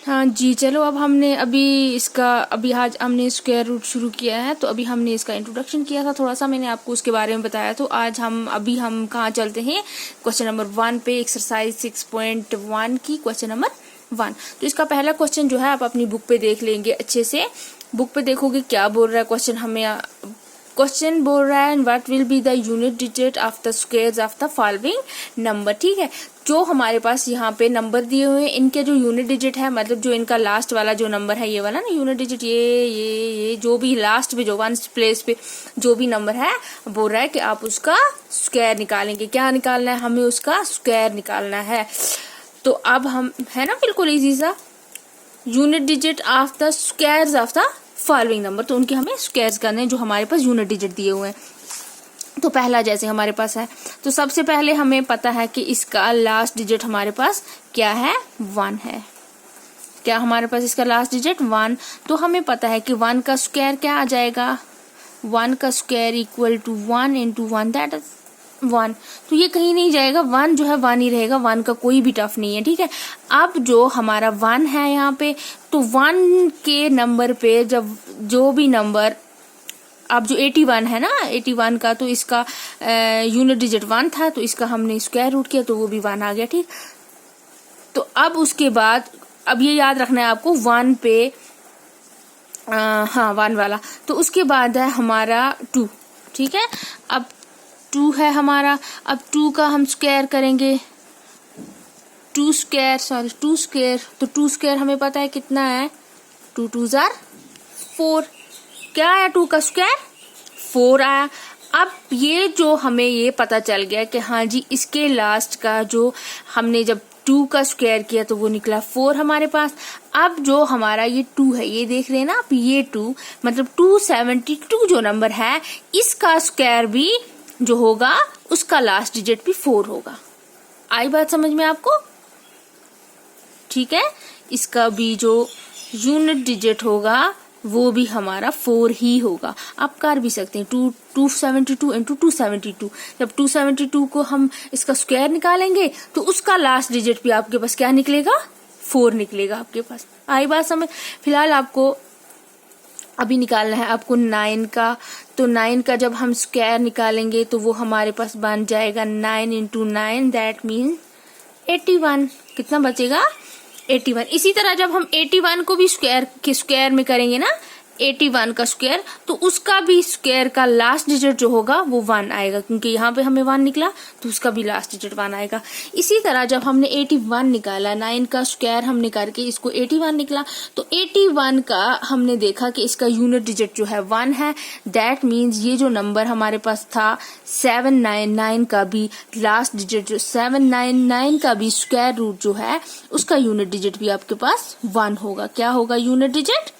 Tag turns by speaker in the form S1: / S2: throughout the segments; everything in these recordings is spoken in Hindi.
S1: हाँ जी, चलो अब हमने अभी आज हमने स्क्वायर रूट शुरू किया है, तो अभी हमने इसका इंट्रोडक्शन किया था, थोड़ा सा मैंने आपको उसके बारे में बताया। तो आज हम कहाँ चलते हैं, क्वेश्चन नंबर 1 पे, एक्सरसाइज 6.1 की क्वेश्चन नंबर 1। तो इसका पहला क्वेश्चन जो है आप अपनी बुक पे देख लेंगे, अच्छे से बुक पे देखोगे क्या बोल रहा है क्वेश्चन। क्वेश्चन बोल रहा है what will be the unit digit of the squares of the following number. ठीक है, जो हमारे पास यहाँ पे नंबर दिए हुए हैं, इनके जो यूनिट डिजिट है, मतलब जो इनका लास्ट वाला जो नंबर है, ये वाला ना यूनिट डिजिट, ये जो भी लास्ट पे जो 1 प्लेस पे जो भी नंबर है, बोल रहा है कि आप उसका स्क्वायर निकालेंगे। क्या निकालना है, हमें उसका स्क्वायर निकालना है। तो अब हम है ना, बिल्कुल इजी सा, unit digit of the squares of the following number, तो उनके हमें स्क्वायर्स करने हैं जो हमारे पास यूनिट डिजिट दिए हुए हैं। तो पहला जैसे हमारे पास है, तो सबसे पहले हमें पता है कि इसका लास्ट डिजिट हमारे पास क्या है, 1 है। क्या हमारे पास इसका लास्ट डिजिट 1, तो हमें पता है कि 1 का स्क्वायर क्या आ जाएगा, 1 का square equal to 1 into 1, that is 1। तो ये कहीं नहीं जाएगा, 1 जो है 1 ही रहेगा, 1 का कोई भी टफ नहीं है। ठीक है, अब जो हमारा 1 है यहाँ पे, तो 1 के नंबर पे जब जो भी नंबर, अब जो 81 है ना, 81 का तो इसका यूनिट डिजिट 1 था, तो इसका हमने स्क्वायर रूट किया तो वो भी 1 आ गया। ठीक, तो अब उसके बाद अब ये याद रखना है आपको 1 पे हाँ 1 वाला, तो उसके बाद है हमारा 2। ठीक है, अब 2 है हमारा, अब 2 का हम स्क्वायर करेंगे, 2 स्क्वायर, तो 2 स्क्वायर हमें पता है कितना है, 2 2 जार 4। क्या आया 2 का स्क्वायर, 4 आया। अब ये जो हमें ये पता चल गया कि हाँ जी, इसके लास्ट का जो हमने जब 2 का स्क्वायर किया तो वो निकला 4 हमारे पास। अब जो हमारा ये 2 है, ये देख रहे हैं ना आप, ये 2 मतलब 272 जो नंबर है, इसका स्क्वायर भी जो होगा उसका लास्ट डिजिट भी 4 होगा। आई बात समझ में आपको? ठीक है, इसका भी जो यूनिट डिजिट होगा वो भी हमारा 4 ही होगा। आप कर भी सकते हैं 272 इंटू 272। जब 272 को हम इसका स्क्वायर निकालेंगे तो उसका लास्ट डिजिट भी आपके पास क्या निकलेगा, 4 निकलेगा आपके पास। आई बात समझ? फिलहाल आपको अभी निकालना है आपको 9 का, तो 9 का जब हम स्क्वायर निकालेंगे तो वो हमारे पास बन जाएगा 9 इंटू 9, दैट मीन 81। कितना बचेगा, 81। इसी तरह जब हम 81 को भी स्क्वायर में करेंगे ना, 81 का स्क्वायर, तो उसका भी स्क्वायर का लास्ट डिजिट जो होगा वो 1 आएगा, क्योंकि यहाँ पे हमें 1 निकला तो उसका भी लास्ट डिजिट 1 आएगा। इसी तरह जब हमने 81 निकाला, 9 का स्क्वायर हमने करके इसको 81 निकला, तो 81 का हमने देखा कि इसका यूनिट डिजिट जो है 1 है, दैट मीन्स ये जो नंबर हमारे पास था 799 का भी लास्ट डिजिट जो 799 का भी स्क्वायर रूट जो है उसका यूनिट डिजिट भी आपके पास 1 होगा। क्या होगा, यूनिट डिजिट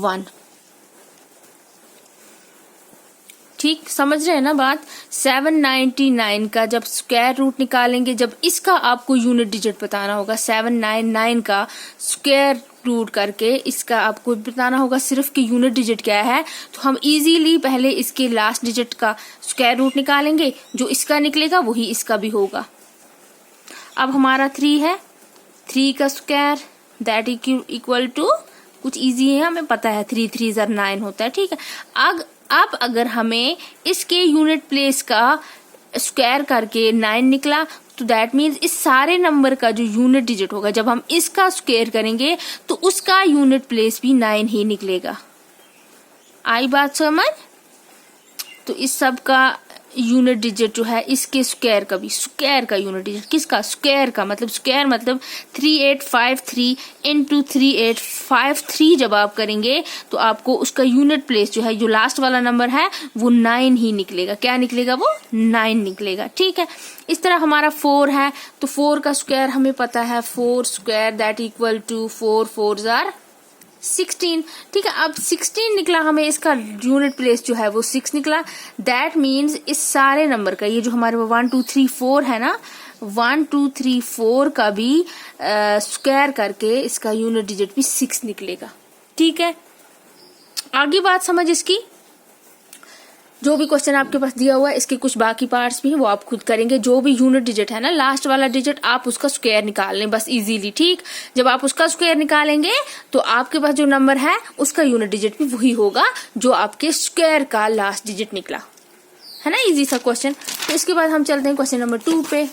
S1: 1। ठीक समझ रहे हैं ना बात? 799 का जब स्क्वायर रूट निकालेंगे, जब इसका आपको यूनिट डिजिट बताना होगा, 799 का स्क्वायर रूट करके इसका आपको बताना होगा सिर्फ कि यूनिट डिजिट क्या है, तो हम इजीली पहले इसके लास्ट डिजिट का स्क्वायर रूट निकालेंगे, जो इसका निकलेगा वही इसका भी होगा। अब हमारा 3 है, 3 का स्क्वायर दैट इक्वल टू, कुछ इजी है हमें पता है, 3 3 जार 9 होता है। ठीक है, अब अगर हमें इसके यूनिट प्लेस का स्क्वायर करके 9 निकला, तो दैट मीन्स इस सारे नंबर का जो यूनिट डिजिट होगा, जब हम इसका स्क्वायर करेंगे तो उसका यूनिट प्लेस भी 9 ही निकलेगा। आई बात समझ? तो इस सब का यूनिट डिजिट जो है, इसके स्क्वायर का भी, स्क्वायर का यूनिट डिजिट किसका, स्क्वायर का, मतलब स्क्वायर मतलब 3853 इंटू 3853 जब आप करेंगे तो आपको उसका यूनिट प्लेस जो है, जो लास्ट वाला नंबर है वो 9 ही निकलेगा। क्या निकलेगा, वो 9 निकलेगा। ठीक है, इस तरह हमारा 4 है, तो 4 का स्क्वायर हमें पता है, 4 स्क्वायर दैट इक्वल टू 4 4 जार 16। ठीक है, अब 16 निकला हमें, इसका यूनिट प्लेस जो है वो 6 निकला, दैट मीन्स इस सारे नंबर का, ये जो हमारे 1 2 3 4 है ना, 1 2 3 4 का भी स्क्वायर करके इसका यूनिट डिजिट भी 6 निकलेगा। ठीक है, आगे बात समझ इसकी। जो भी क्वेश्चन आपके पास दिया हुआ है इसके कुछ बाकी पार्ट्स भी हैं वो आप खुद करेंगे। जो भी यूनिट डिजिट है ना, लास्ट वाला डिजिट आप उसका स्क्वायर निकाल लें बस इजीली, ठीक। जब आप उसका स्क्वायर निकालेंगे तो आपके पास जो नंबर है उसका यूनिट डिजिट भी वही होगा जो आपके स्क्वायर का लास्ट डिजिट निकला, है ना। इजी सा क्वेश्चन। तो इसके बाद हम चलते हैं क्वेश्चन नंबर 2 पे,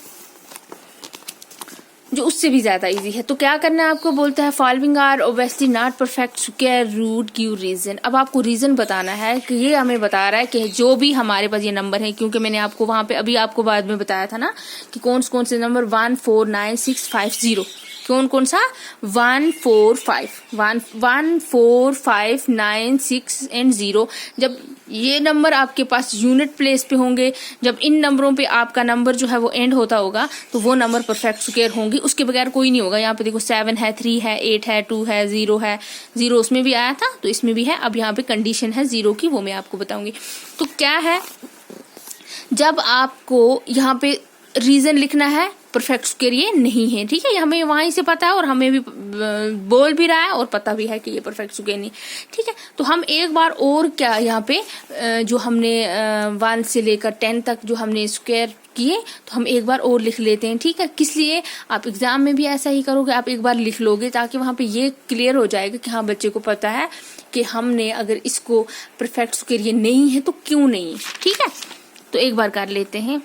S1: जो उससे भी ज्यादा इजी है। तो क्या करना है आपको, बोलता है following are obviously not perfect square root give reason. अब आपको रीजन बताना है कि ये हमें बता रहा है कि जो भी हमारे पास ये नंबर है, क्योंकि मैंने आपको वहां पे अभी आपको बाद में बताया था ना कि कौन से नंबर 1 4 9 6 5 0, कौन सा 1 4 5 9 6 एंड 0। जब ये नंबर आपके पास यूनिट प्लेस पे होंगे, जब इन नंबरों पे आपका नंबर जो है वो एंड होता होगा तो वो नंबर परफेक्ट स्क्वायर होंगे, उसके बगैर कोई नहीं होगा। यहाँ पे देखो 7 है, 3 है, 8 है, 2 है, 0 है, 0 उसमें भी आया था तो इसमें भी है। अब यहाँ पे कंडीशन है 0 की, वो मैं आपको बताऊंगी। तो क्या है, जब आपको यहाँ पे रीजन लिखना है परफेक्ट स्क्वायर ये नहीं है, ठीक है। हमें वहीं से पता है और हमें भी बोल भी रहा है और पता भी है कि ये परफेक्ट स्क्वायर नहीं, ठीक है। तो हम एक बार और क्या यहाँ पे जो हमने 1 से लेकर 10 तक जो हमने स्क्वायर किए तो हम एक बार और लिख लेते हैं, ठीक है। किस लिए, आप एग्जाम में भी ऐसा ही करोगे, आप एक बार लिख लोगे ताकि वहां पे ये क्लियर हो जाएगा कि हाँ बच्चे को पता है कि हमने अगर इसको परफेक्ट स्क्वायर ये नहीं है तो क्यों नहीं, ठीक है। तो एक बार कर लेते हैं।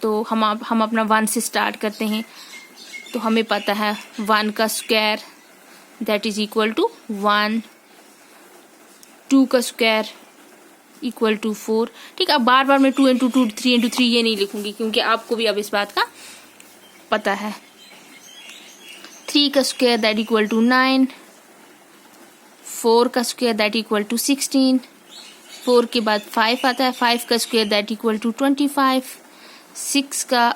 S1: तो हम अपना 1 से स्टार्ट करते हैं। तो हमें पता है 1 का square that is equal to 1, 2 का स्क्वायर इक्वल टू 4, ठीक है। अब बार बार मैं 2 इंटू 2 3 इंटू 3 ये नहीं लिखूंगी क्योंकि आपको भी अब इस बात का पता है। 3 का स्क्वायर दैट इक्वल टू 9, 4 का स्क्वायर दैट इक्वल टू 16, 4 के बाद 5 आता है, 5 का स्क्वायर दैट इक्वल टू 25, 6 का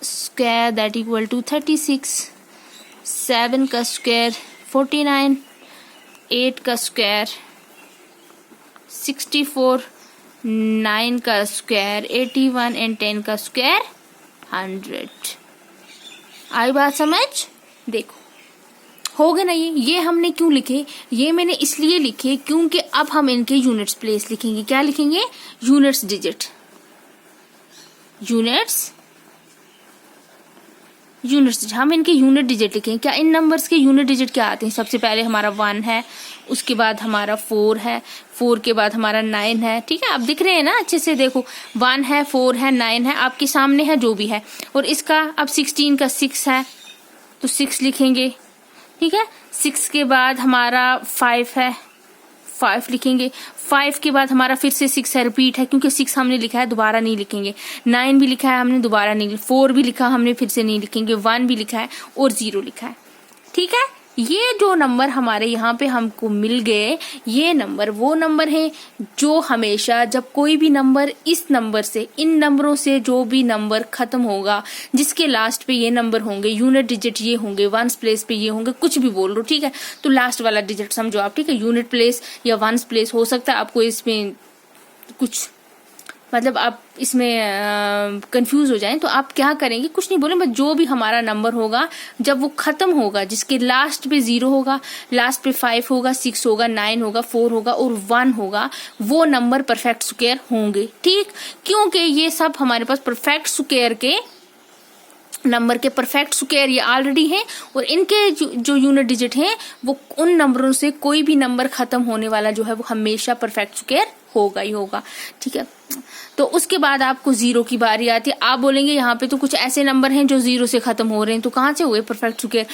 S1: स्क्वायर दैट इक्वल टू 36, 7 का स्क्वायर 49, 8 का स्क्वायर 64, 9 का स्क्वायर 81 एंड 10 का स्क्वायर 100। आई बात समझ? देखो हो गए ना। ये हमने क्यों लिखे, ये मैंने इसलिए लिखे क्योंकि अब हम इनके यूनिट्स प्लेस लिखेंगे। क्या लिखेंगे, यूनिट्स डिजिट, यूनिट्स हम इनके यूनिट डिजिट लिखेंगे। क्या इन नंबर्स के यूनिट डिजिट क्या आते हैं, सबसे पहले हमारा 1 है, उसके बाद हमारा 4 है, 4 के बाद हमारा 9 है, ठीक है। आप दिख रहे हैं ना अच्छे से, देखो 1 है, 4 है, 9 है, आपके सामने है जो भी है। और इसका अब 16 का 6 है तो 6 लिखेंगे, ठीक है। 6 के बाद हमारा 5 है, 5 लिखेंगे। 5 के बाद हमारा फिर से 6 है, रिपीट है क्योंकि 6 हमने लिखा है दोबारा नहीं लिखेंगे। 9 भी लिखा है हमने दोबारा नहीं, 4 भी लिखा हमने फिर से नहीं लिखेंगे, 1 भी लिखा है और 0 लिखा है, ठीक है। ये जो नंबर हमारे यहाँ पे हमको मिल गए, ये नंबर वो नंबर है जो हमेशा जब कोई भी नंबर इस नंबर से, इन नंबरों से जो भी नंबर खत्म होगा जिसके लास्ट पे ये नंबर होंगे, यूनिट डिजिट ये होंगे, वंस प्लेस पे ये होंगे, कुछ भी बोल लो, ठीक है। तो लास्ट वाला डिजिट समझो आप, ठीक है। यूनिट प्लेस या वंस प्लेस हो सकता है, आपको इसमें कुछ मतलब आप इसमें कंफ्यूज हो जाएं तो आप क्या करेंगे, कुछ नहीं बोले, बस जो भी हमारा नंबर होगा जब वो खत्म होगा, जिसके लास्ट पे 0 होगा, लास्ट पे 5 होगा, 6 होगा, 9 होगा, 4 होगा और 1 होगा, वो नंबर परफेक्ट स्क्वायर होंगे, ठीक। क्योंकि ये सब हमारे पास परफेक्ट स्क्वायर के नंबर के परफेक्ट स्क्वायर ये ऑलरेडी है और इनके जो यूनिट डिजिट हैं वो उन नंबरों से कोई भी नंबर खत्म होने वाला जो है वो हमेशा परफेक्ट स्क्वायर होगा ही होगा, ठीक है। तो उसके बाद आपको 0 की बारी आती है। आप बोलेंगे यहाँ पे तो कुछ ऐसे नंबर हैं जो 0 से खत्म हो रहे हैं, तो कहाँ से हुए परफेक्ट स्क्वायर।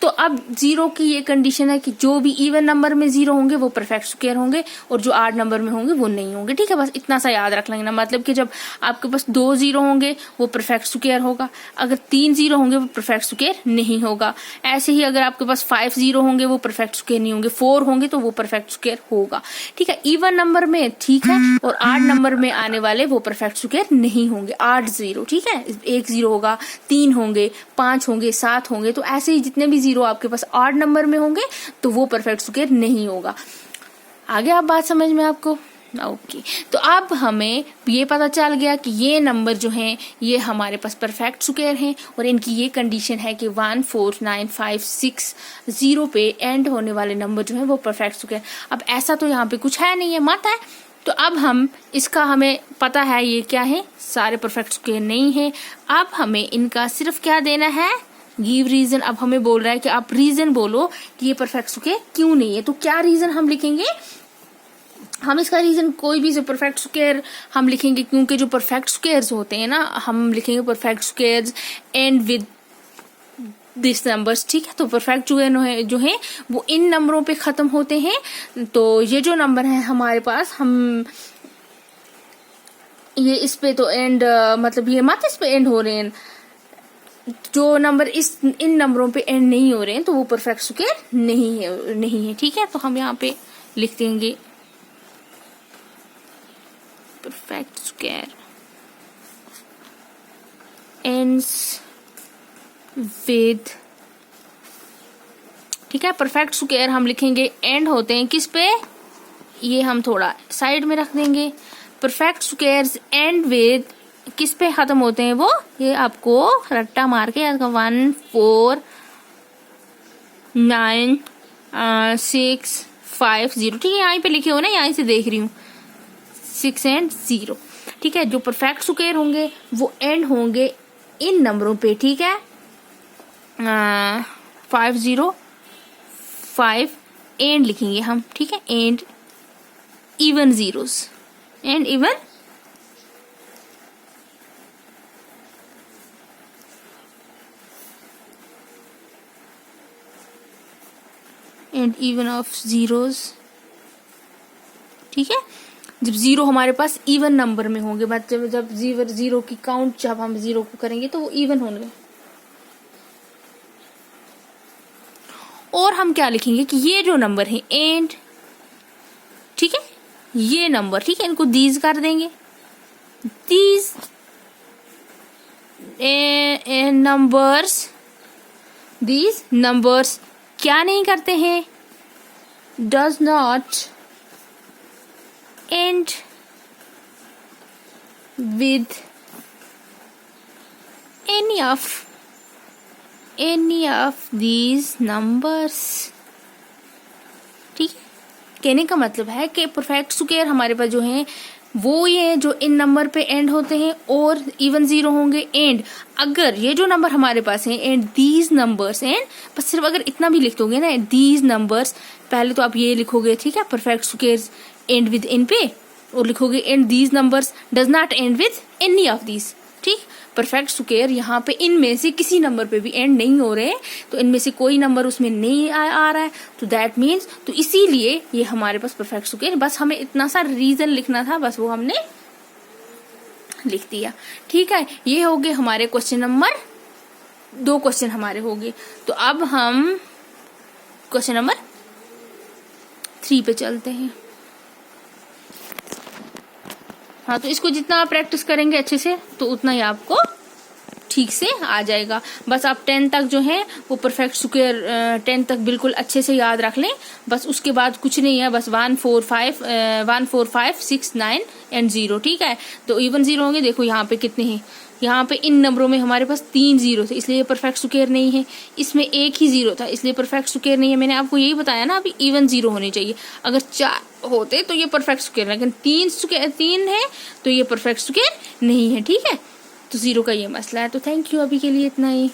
S1: तो अब 0 की ये कंडीशन है कि जो भी इवन नंबर में 0 होंगे वो परफेक्ट स्क्वायर होंगे और जो ऑड नंबर में होंगे वो नहीं होंगे, ठीक है। बस इतना सा याद रख लेंगे ना, मतलब कि जब आपके पास 2 0 होंगे वो परफेक्ट स्क्वायर होगा, अगर 3 0 होंगे वो परफेक्ट स्क्वायर नहीं होगा। ऐसे ही अगर आपके पास 5 0 होंगे वो परफेक्ट स्क्वायर नहीं होंगे, 4 होंगे तो वो परफेक्ट स्क्वायर होगा, ठीक है। इवन नंबर में ठीक है, और ऑड नंबर में आने वाले वो परफेक्ट स्क्वायर नहीं होंगे, 8 0, ठीक है। 1 0 होगा, 3 होंगे, 5 होंगे, 7 होंगे, तो ऐसे ही जितने भी 0 आपके पास ऑड नंबर में होंगे तो वो परफेक्ट स्क्वायर नहीं होगा। आगे आप बात समझ में आपको, ओके। तो अब हमें ये पता चल गया कि ये नंबर जो हैं ये हमारे पास परफेक्ट स्क्वायर हैं और इनकी ये कंडीशन है कि 1 4 9 5 6 0 पे एंड होने वाले नंबर जो है वो परफेक्ट स्क्वायर। अब ऐसा तो यहाँ पे कुछ है नहीं है, मत है तो अब हम इसका हमें पता है ये क्या है, सारे परफेक्ट स्क्वायर नहीं है। अब हमें इनका सिर्फ क्या देना है, गिव रीजन। अब हमें बोल रहा है कि आप रीजन बोलो कि ये परफेक्ट स्क्वायर क्यों नहीं है। तो क्या रीजन हम लिखेंगे, हम इसका रीजन कोई भी जो परफेक्ट स्क्वायर हम लिखेंगे, क्योंकि जो परफेक्ट स्क्वायर्स होते हैं ना, हम लिखेंगे perfect squares and with this numbers, ठीक है। तो परफेक्ट जो है वो इन नंबरों पे खत्म होते हैं। तो ये जो नंबर है हमारे पास, हम ये इस पे तो एंड मतलब ये मत इस पे एंड हो रहे हैं, जो नंबर इन नंबरों पे एंड नहीं हो रहे हैं तो वो परफेक्ट स्क्वायर नहीं है, ठीक है। तो हम यहाँ पे लिख देंगे परफेक्ट स्क्वायर एंड्स विद, ठीक है। परफेक्ट स्क्वायर हम लिखेंगे एंड होते हैं किस पे, ये हम थोड़ा साइड में रख देंगे। परफेक्ट स्क्वायर्स एंड विद किस पे खत्म होते हैं वो, ये आपको रट्टा मार के 1 4 9 6 5 0, ठीक है। यहाँ पे लिखे हो ना, यहाँ से देख रही हूँ 6 and 0, ठीक है। जो परफेक्ट स्क्वायर होंगे वो एंड होंगे इन नंबरों पे, ठीक है। 5 0 5 एंड लिखेंगे हम, ठीक है। And even zeros, and even of zeros, ठीक है। जब जीरो हमारे पास इवन नंबर में होंगे, जब जीरो की काउंट जब हम जीरो को करेंगे तो वो इवन होंगे। और हम क्या लिखेंगे कि ये जो नंबर है एंड, ठीक है, ये नंबर, ठीक है, इनको दीज कर देंगे। दीज नंबर्स क्या नहीं करते हैं, does not and with any of these numbers, ठीक है। कहने का मतलब है कि परफेक्ट स्क्वायर हमारे पास जो है वो ये जो इन नंबर पे एंड होते हैं और इवन जीरो होंगे। एंड अगर ये जो नंबर हमारे पास है एंड दीज नंबर्स, एंड बस सिर्फ अगर इतना भी लिख दोगे ना, दीज नंबर्स, पहले तो आप ये लिखोगे, ठीक है, perfect square and with in पे, और लिखोगे and these numbers does not and with any of these, ठीक। परफेक्ट स्क्वायर यहाँ पे इनमें से किसी नंबर पे भी एंड नहीं हो रहे हैं, तो इनमें से कोई नंबर उसमें नहीं आ रहा है, तो दैट मीन्स, तो इसीलिए ये हमारे पास परफेक्ट स्क्वायर। बस हमें इतना सा रीजन लिखना था, बस वो हमने लिख दिया, ठीक है। ये हो गए हमारे क्वेश्चन नंबर 2 क्वेश्चन हमारे हो गए। तो अब हम क्वेश्चन नंबर 3 पे चलते हैं। हाँ, तो इसको जितना आप प्रैक्टिस करेंगे अच्छे से तो उतना ही आपको ठीक से आ जाएगा। बस आप 10 तक जो है वो परफेक्ट स्क्वायर 10 तक बिल्कुल अच्छे से याद रख लें। बस उसके बाद कुछ नहीं है, बस 1 4 5 6 9 एंड 0, ठीक है। तो इवन जीरो होंगे, देखो यहाँ पे कितने हैं, यहाँ पे इन नंबरों में हमारे पास 3 जीरो थे, इसलिए परफेक्ट स्क्वायर नहीं है। इसमें 1 ही जीरो था, इसलिए परफेक्ट स्क्वायर नहीं है। मैंने आपको यही बताया ना, अभी इवन जीरो होने चाहिए। अगर 4 होते तो ये परफेक्ट स्क्वायर, लेकिन 3 है तो ये परफेक्ट स्क्वायर नहीं है, ठीक है। तो 0 का ये मसला है। तो थैंक यू, अभी के लिए इतना ही।